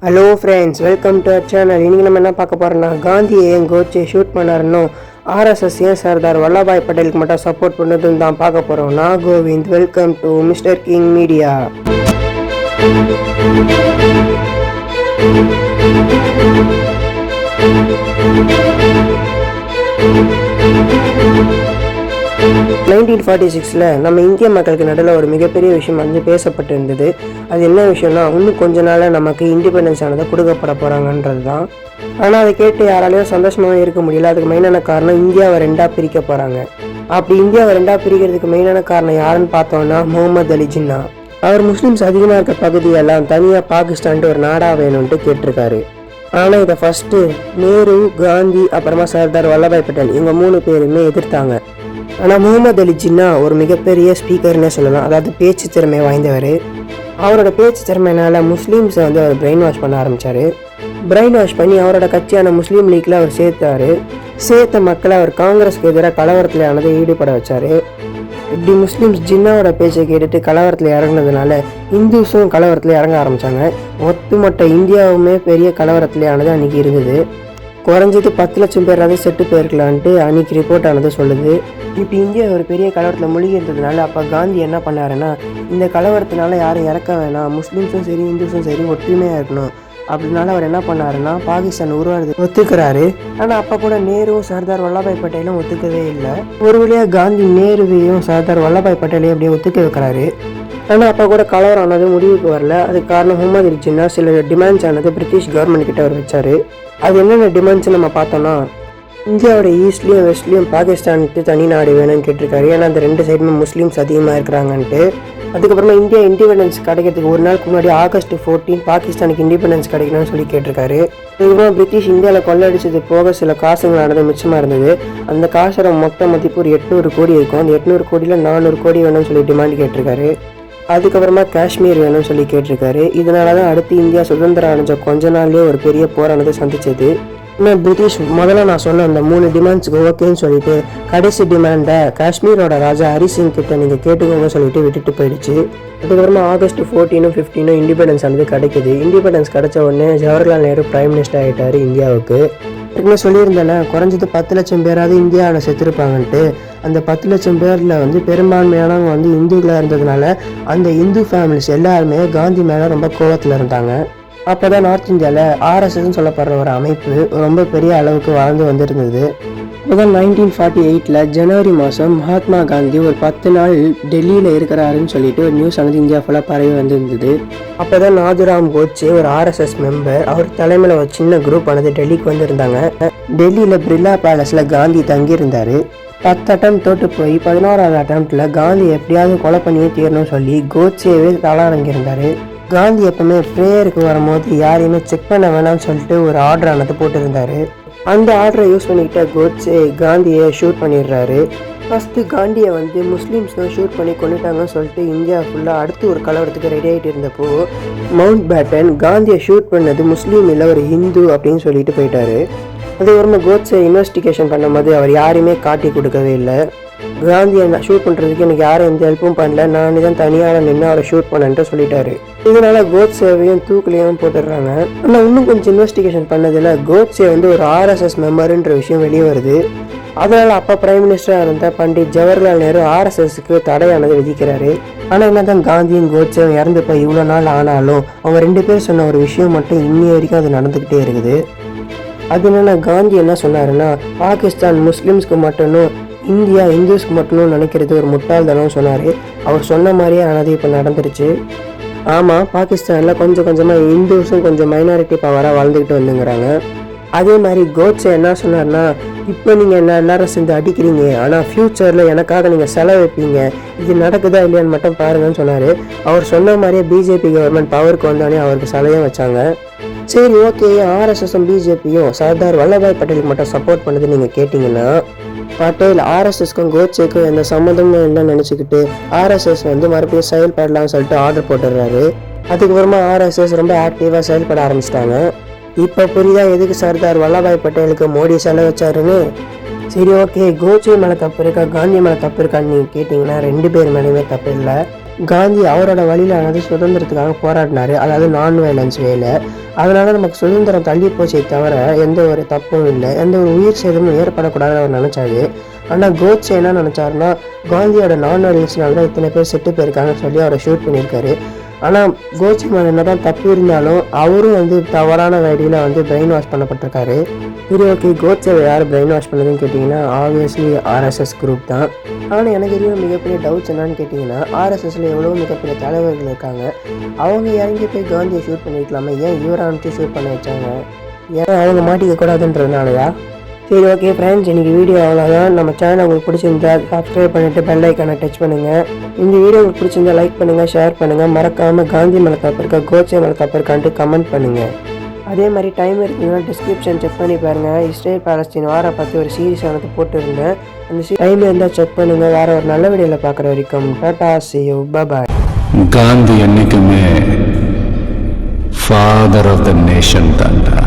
Hello friends, welcome to our channel. இன்றைக்கி நம்ம என்ன பார்க்க போகிறோம்னா, காந்தியை ஏன் கோட்சே ஷூட் பண்ணாருன்னு ஆர்எஸ்எஸ் ஏன் சர்தார் வல்லபாய் பட்டேலுக்கு மட்டும் சப்போர்ட் பண்ணதுன்னு தான் பார்க்க போகிறோம். நான் Kovind. Welcome to mister king media. 1946 நம்ம இந்திய மக்களுக்கு நடுவில் ஒரு மிகப்பெரிய விஷயம் வந்து பேசப்பட்டிருந்தது. அது என்ன விஷயம்னா, இன்னும் கொஞ்ச நாள் நமக்கு இண்டிபெண்டன்ஸ் ஆனதை கொடுக்கப்பட போகிறாங்கன்றது தான். ஆனால் அதை கேட்டு யாராலையும் சந்தோஷமாகவே இருக்க முடியல. அதுக்கு மெயினான காரணம், இந்தியாவை ரெண்டாக பிரிக்க போகிறாங்க. அப்படி இந்தியாவை ரெண்டாக பிரிக்கிறதுக்கு மெயினான காரணம் யாருன்னு பார்த்தோம்னா, முகமது அலி ஜின்னா. அவர் முஸ்லீம்ஸ் அதிகமாக இருக்க பகுதியெல்லாம் தனியாக பாகிஸ்தான்ட்டு ஒரு நாடாக வேணும்ன்ட்டு கேட்டிருக்காரு. ஆனால் இதை ஃபஸ்ட்டு நேரு, காந்தி, அப்புறமா சர்தார் வல்லபாய் பட்டேல் இவங்க 3 பேருமே எதிர்த்தாங்க. ஆனால் முகமது அலி ஜின்னா ஒரு மிகப்பெரிய ஸ்பீக்கர்னே சொல்லலாம். அதாவது பேச்சு திறமை வாய்ந்தவர். அவரோட பேச்சு திறமையினால முஸ்லீம்ஸை வந்து அவர் பிரெயின் வாஷ் பண்ண ஆரம்பித்தார். பிரெயின் வாஷ் பண்ணி அவரோட கட்சியான முஸ்லீம் லீக்கில் அவர் சேர்த்த மக்களை அவர் காங்கிரஸ்க்கு எதிராக கலவரத்தில் ஆனதை ஈடுபட வச்சார். இப்படி முஸ்லீம்ஸ் ஜின்னாவோட பேச்சை கேட்டுட்டு கலவரத்தில் இறங்குனதுனால இந்துஸும் கலவரத்தில் இறங்க ஆரம்பித்தாங்க. ஒட்டுமொத்த இந்தியாவுமே பெரிய கலவரத்தில் ஆனது அன்றைக்கி இருந்தது. குறைஞ்சது 10 லட்சம் பேராவது செட்டு போயிருக்கலான்ட்டு அன்றைக்கி ரிப்போர்ட் ஆனது சொல்லுது. இப்போ இந்தியா ஒரு பெரிய கலவரத்தில் மூழ்கி இருந்ததுனால அப்போ காந்தி என்ன பண்ணாருன்னா, இந்த கலவரத்தினால யாரும் இறக்க வேணாம், முஸ்லீம்ஸும் சரி இந்துஸும் சரி ஒற்றுமையாக இருக்கணும் அப்படின்னால அவர் என்ன பண்ணாருன்னா, பாகிஸ்தான் உருவாடுறது ஒத்துக்கிறாரு. ஆனால் அப்போ கூட நேருவும் சர்தார் வல்லபாய் பட்டேலும் ஒத்துக்கவே இல்லை. ஒரு வழியாக காந்தி நேருவையும் சர்தார் வல்லபாய் பட்டேலையும் அப்படியே ஒத்துக்க வைக்கிறாரு. ஆனால் அப்போ கூட கலவரம் ஆனது முடிவுக்கு வரல. அதுக்கு காரணம் முகமது அலி ஜின்னா சில டிமாண்ட்ஸ் ஆனது பிரிட்டிஷ் கவர்மெண்ட் கிட்ட அவர் வச்சார். அது என்னென்ன டிமாண்ட்ஸ் நம்ம பார்த்தோம்னா, இந்தியாவோட ஈஸ்ட்லேயும் வெஸ்ட்லேயும் பாகிஸ்தானுக்கு தனி நாடு வேணும்னு கேட்டிருக்காரு. ஏன்னா அந்த 2 சைடுமே முஸ்லீம்ஸ் அதிகமாக இருக்கிறாங்கன்ட்டு. அதுக்கப்புறமா இந்தியா இண்டிபெண்டன்ஸ் கிடைக்கிறதுக்கு ஒரு நாளுக்கு முன்னாடி August 14 பாகிஸ்தானுக்கு இண்டிபெண்டன்ஸ் கிடைக்கணும்னு சொல்லி கேட்டிருக்காரு. இதுக்கப்புறம் பிரிட்டிஷ் இந்தியாவில் கொள்ளடிச்சது போக சில காசுங்களானது மிச்சமாக இருந்தது. அந்த காசோட மொத்த மதிப்பு ஒரு 800 கோடி இருக்கும். அந்த 800 கோடியில் 400 கோடி வேணும்னு சொல்லி டிமாண்ட் கேட்டிருக்காரு. அதுக்கப்புறமா காஷ்மீர் வேணும்னு சொல்லி கேட்டிருக்காரு. இதனால தான் அடுத்து இந்தியா சுதந்திரம் அடைஞ்ச கொஞ்ச நாள்லேயே ஒரு பெரிய போரானதை சந்திச்சது. இன்னும் பிரிட்டிஷ் முதல்ல நான் சொன்ன அந்த 3 டிமாண்ட்ஸுக்கு ஓகேன்னு சொல்லிட்டு கடைசி டிமாண்டை காஷ்மீரோட ராஜா ஹரிசிங் கிட்ட நீங்கள் கேட்டுக்கோங்க சொல்லிட்டு விட்டுட்டு போயிடுச்சு. அதுக்கப்புறமா August 14, 15 இண்டிபெண்டன்ஸ் ஆனது கிடைக்கிது. இண்டிபெண்டன்ஸ் கிடைச்ச உடனே ஜவஹர்லால் நேரு பிரைம் மினிஸ்டர் ஆகிட்டார் இந்தியாவுக்கு. ஏற்கனவே சொல்லியிருந்தேன், குறைஞ்சது 10 லட்சம் பேராவது இந்தியாவில் செத்துருப்பாங்கன்ட்டு. அந்த 10 லட்சம் பேரில் வந்து பெரும்பான்மையானவங்க வந்து இந்துக்களாக இருந்ததுனால அந்த இந்து ஃபேமிலிஸ் எல்லாருமே காந்தி மேலே ரொம்ப கோவத்தில் இருந்தாங்க. அப்போ தான் நார்த் இந்தியாவில் ஆர்எஸ்எஸ்ன்னு சொல்லப்படுற ஒரு அமைப்பு ரொம்ப பெரிய அளவுக்கு வாழ்ந்து வந்துருந்தது. இப்போதான் 1948 ஜனவரி மாதம் மகாத்மா காந்தி ஒரு 10 நாள் டெல்லியில் இருக்கிறாருன்னு சொல்லிட்டு ஒரு நியூஸ் ஆனது இந்தியா ஃபுல்லாக பரவி வந்துருந்தது. அப்போ தான் நாதுராம் கோட்சே ஒரு ஆர்எஸ்எஸ் மெம்பர், அவர் தலைமையில் ஒரு சின்ன குரூப் ஆனது டெல்லிக்கு வந்துருந்தாங்க. டெல்லியில் பிர்லா பேலஸில் காந்தி தங்கியிருந்தார். 10 அட்டம் தோட்டு போய் 11வது அட்டம்ப்டில் காந்தி எப்படியாவது கொலை பண்ணியே தீரணும்னு சொல்லி கோட்சேவே தலாரங்கியிருந்தார். காந்தி எப்பவுமே ப்ரேயருக்கு வரும்போது யாரையுமே செக் பண்ண வேணாம்னு சொல்லிட்டு ஒரு ஆர்டர் ஆனது போட்டிருந்தாரு. அந்த ஆர்டரை யூஸ் பண்ணிக்கிட்ட கோட்சே காந்தியை ஷூட் பண்ணிடுறாரு. ஃபஸ்ட்டு காந்தியை வந்து முஸ்லீம்ஸ் தான் ஷூட் பண்ணி கொண்டுட்டாங்கன்னு சொல்லிட்டு இந்தியா ஃபுல்லாக அடுத்து ஒரு கலவரத்துக்கு ரெடி ஆகிட்டு இருந்தப்போ மவுண்ட் பேட்டன் காந்தியை ஷூட் பண்ணது முஸ்லீம் இல்லை ஒரு ஹிந்து அப்படின்னு சொல்லிட்டு போயிட்டாரு. அதுக்கப்புறமா கோட்சே இன்வெஸ்டிகேஷன் பண்ணும்போது அவர் யாரையுமே காட்டி கொடுக்கவே இல்லை. காந்தியை ஷூட் பண்ணுறதுக்கு எனக்கு யாரும் எந்த ஹெல்ப்பும் பண்ணல, நான் தான் தனியாக நின்று அவரை ஷூட் பண்ணேன்ட்டு சொல்லிட்டாரு. இதனால கோட்சேவையும் தூக்கிலையும் போட்டுடுறாங்க. ஆனால் இன்னும் கொஞ்சம் இன்வெஸ்டிகேஷன் பண்ணதில் கோட்சே வந்து ஒரு ஆர்எஸ்எஸ் மெம்பருன்ற விஷயம் வெளியே வருது. அதனால் அப்போ பிரைம் மினிஸ்டராக இருந்த பண்டிட் ஜவஹர்லால் நேரு ஆர்எஸ்எஸ்க்கு தடையானது விதிக்கிறாரு. ஆனால் என்ன தான் காந்தியும் கோட்சேவும் இறந்து போய் இவ்வளோ நாள் ஆனாலும் அவங்க 2 பேர் சொன்ன ஒரு விஷயம் மட்டும் இன்னி வரைக்கும் அது நடந்துக்கிட்டே இருக்குது. அது என்னென்னா, காந்தி என்ன சொன்னாருன்னா, பாகிஸ்தான் முஸ்லீம்ஸ்க்கு மட்டும்னும் இந்தியா இந்துஸ்க்கு மட்டும் நினைக்கிறது ஒரு முட்டாள்தனம் சொன்னார். அவர் சொன்ன மாதிரியே ஆனது இப்போ நடந்துருச்சு. ஆமாம், பாகிஸ்தானில் கொஞ்சம் கொஞ்சமாக இந்துஸும் கொஞ்சம் மைனாரிட்டி பவராக வாழ்ந்துக்கிட்டு வந்துங்கிறாங்க. அதே மாதிரி கோட்சே என்ன சொன்னார்னா, இப்போ நீங்கள் என்ன எல்லாரும் சேர்ந்து அடிக்கிறீங்க, ஆனால் ஃப்யூச்சரில் எனக்காக நீங்கள் செலவு வைப்பீங்க, இது நடக்குதா இல்லையான்னு மட்டும் பாருங்கன்னு சொன்னார். அவர் சொன்ன மாதிரியே பிஜேபி கவர்மெண்ட் பவருக்கு வந்தோடனே அவருக்கு செலவையும் வச்சாங்க. சரி, ஓகே, ஆர்எஸ்எஸும் பிஜேபியும் சர்தார் வல்லபாய் பட்டேலுக்கு மட்டும் சப்போர்ட் பண்ணுது நீங்கள் கேட்டிங்கன்னா, பட்டேல் ஆர்எஸ்எஸ்க்கும் கோட்சேக்கும் எந்த சம்மந்தமும் இல்லைன்னு நினச்சிக்கிட்டு ஆர்எஸ்எஸ் வந்து மறுபடியும் செயல்படலாம்னு சொல்லிட்டு ஆர்டர் போட்டுடுறாரு. அதுக்கப்புறமா ஆர்எஸ்எஸ் ரொம்ப ஆக்டிவாக செயல்பட ஆரம்பிச்சிட்டாங்க. இப்போ புரியுதா எதுக்கு சர்தார் வல்லபாய் பட்டேலுக்கு மோடி செலவு வச்சாருன்னு? சரி, ஓகே, கோட்சே மேலே தப்பு இருக்கா காந்தி மேலே தப்பு இருக்கான்னு நீங்கள் கேட்டிங்கன்னா 2 பேர் மேலேயுமே தப்பு இல்லை. காந்தி அவரோட வழியிலானது சுதந்திரத்துக்காக போராடினார், அதாவது நான் வயலன்ஸ் வேலை. அதனால் நமக்கு சுதந்திரம் தள்ளி போச்சே தவிர எந்த ஒரு தப்பும் இல்லை, எந்த ஒரு உயிர் சேதமும் ஏற்படக்கூடாதுன்னு அவர் நினச்சாரு. ஆனால் கோட்சே என்ன நினச்சாருன்னா, காந்தியோட நான் வயலன்ஸ்னால தான் இத்தனை பேர் செட்டு போயிருக்காங்கன்னு சொல்லி அவரை ஷூட் பண்ணியிருக்காரு. ஆனால் கோட்சே மேலே என்ன தான் தப்பு இருந்தாலும் அவரும் தவறான வழியில் பிரெயின் வாஷ் பண்ணப்பட்டிருக்காரு. சரி, ஓகே, கோட்சேவை யார் பிரெயின் வாஷ் பண்ணதுன்னு கேட்டிங்கன்னா ஆப்வியஸ்லி ஆர்எஸ்எஸ் குரூப் தான். ஆனால் எனக்கு இருக்கிற மிகப்பெரிய டவுட்ஸ் என்னன்னு கேட்டிங்கன்னா, ஆர்எஸ்எஸ்ல எவ்வளோ மிகப்பெரிய தலைவர்கள் இருக்காங்க, அவங்க இறங்கி போய் காந்தியை ஷூட் பண்ணியிருக்கலாமே, ஏன் இவரை அனுப்பிச்சு ஷூட் பண்ண வச்சாங்க? ஏன் அவங்க மாட்டிக்க கூடாதுன்றதுனாலயா? சரி, ஓகே ஃப்ரெண்ட்ஸ், இன்றைக்கி வீடியோ அவ்வளோதான். நம்ம சேனல் உங்களுக்கு பிடிச்சிருந்தா சப்ஸ்கிரைப் பண்ணிவிட்டு பெல் ஐக்கானை டச் பண்ணுங்கள். இந்த வீடியோ உங்களுக்கு பிடிச்சிருந்தா லைக் பண்ணுங்கள், ஷேர் பண்ணுங்கள். மறக்காமல் காந்தி மேலே தப்பு இருக்கா, கோட்சே மேலே தப்பு இருக்கான்ட்டு கமெண்ட் பண்ணுங்கள். அதே மாதிரி டைம் இருக்குதுன்னா டிஸ்கிரிப்ஷன் செக் பண்ணி பாருங்கள். இஸ்ரேல் பாலஸ்தீன் வார பற்றி ஒரு சீரிஸ் ஆனது போட்டுருந்தேன். அந்த டைம் இருந்தால் செக் பண்ணுங்கள். வேறு ஒரு நல்ல வீடியோவில் பார்க்குற வரைக்கும் Tata, see you, bye bye. Gandhi என்னைக்குமே ஃபாதர் ஆஃப் த நேஷன் தான்டா.